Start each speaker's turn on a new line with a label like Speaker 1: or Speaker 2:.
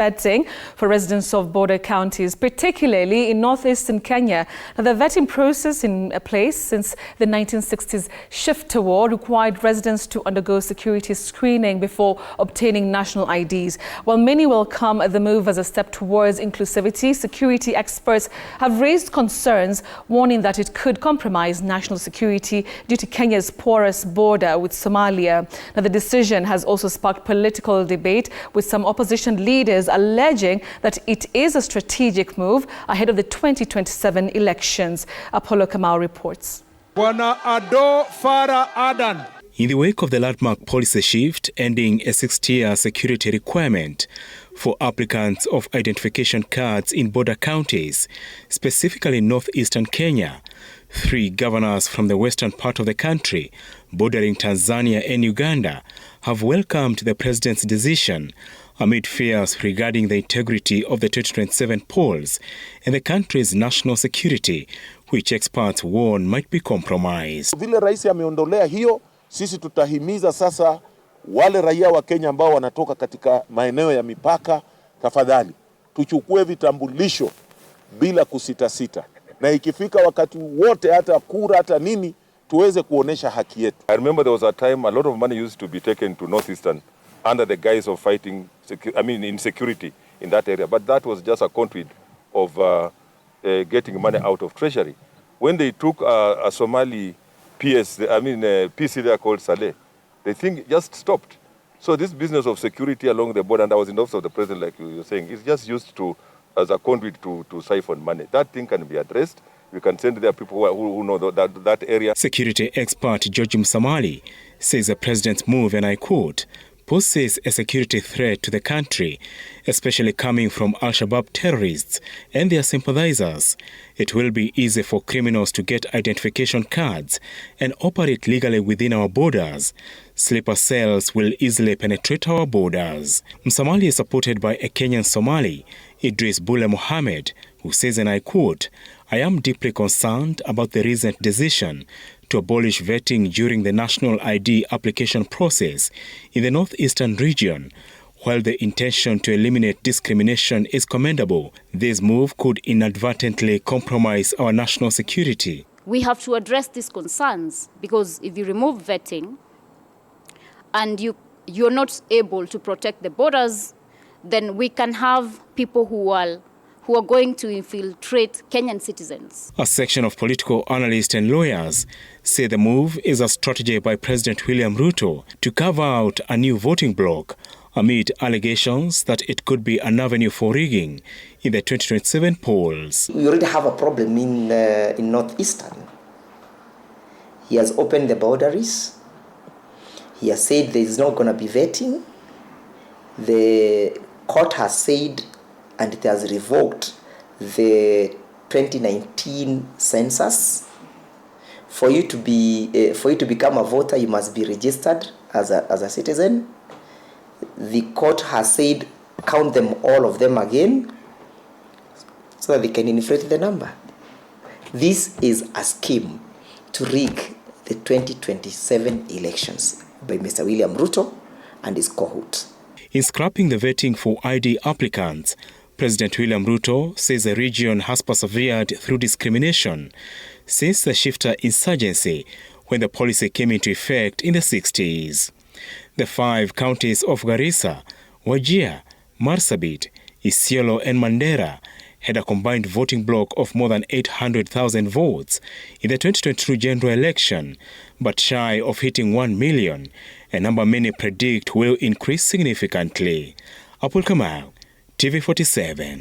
Speaker 1: vetting for residents of border counties, particularly in northeastern Kenya. Now, the vetting process in place since the 1960s shift toward required residents to undergo security screening before obtaining national IDs. While many welcome the move as a step towards inclusivity, security experts have raised concerns, warning that it could compromise national security due to Kenya's porous border with Somalia. Now, the decision has also sparked political debate, with some opposition leaders alleging that it is a strategic move ahead of the 2027 elections. Apollo Kamau reports.
Speaker 2: In the wake of the landmark policy shift ending a 60-year security requirement for applicants of identification cards in border counties, specifically northeastern Kenya, 3 governors from the western part of the country, bordering Tanzania and Uganda, have welcomed the president's decision amid fears regarding the integrity of the 2027 polls and the country's national security, which experts warn might be compromised.
Speaker 3: Vile rais ameondolea hiyo, sisi tutahimiza sasa wale raia wa Kenya ambao wanatoka katika maeneo ya mipaka, tafadhali tuchukue vitambulisho bila kusitasita, na ikifika wakati wote, hata kura hata nini, tuweze kuonesha haki yetu.
Speaker 4: I remember there was a time a lot of money used to be taken to northeastern under the guise of fighting insecurity in that area, but that was just a conduit of getting money out of treasury. When they took a Somali PC there called Saleh, the thing just stopped. So this business of security along the border, and I was in the office of the president, like you were saying, is just used as a conduit to siphon money. That thing can be addressed. We can send there people who know that area.
Speaker 2: Security expert George Msamali says the president's move, and I quote, poses a security threat to the country, especially coming from Al-Shabaab terrorists and their sympathizers. It will be easy for criminals to get identification cards and operate legally within our borders. Sleeper cells will easily penetrate our borders. Msamali is supported by a Kenyan Somali, Idris Bule Mohammed, who says, and I quote, I am deeply concerned about the recent decision to abolish vetting during the national ID application process in the northeastern region. While the intention to eliminate discrimination is commendable, this move could inadvertently compromise our national security.
Speaker 5: We have to address these concerns, because if you remove vetting and you're not able to protect the borders, then we can have people who are going to infiltrate Kenyan citizens.
Speaker 2: A section of political analysts and lawyers say the move is a strategy by President William Ruto to carve out a new voting bloc amid allegations that it could be an avenue for rigging in the 2027 polls.
Speaker 6: We already have a problem in northeastern. He has opened the boundaries. He has said there is not going to be vetting. The court has said, and it has revoked the 2019 census. For you to become a voter, you must be registered as a citizen. The court has said count them, all of them again, so that they can inflate the number. This is a scheme to rig the 2027 elections by Mr. William Ruto and his cohort.
Speaker 2: In scrapping the vetting for ID applicants, President William Ruto says the region has persevered through discrimination since the shifter insurgency when the policy came into effect in the 60s. The 5 counties of Garissa, Wajir, Marsabit, Isiolo and Mandera had a combined voting bloc of more than 800,000 votes in the 2022 general election, but shy of hitting 1 million, a number many predict will increase significantly. Apollo Kamau, TV 47.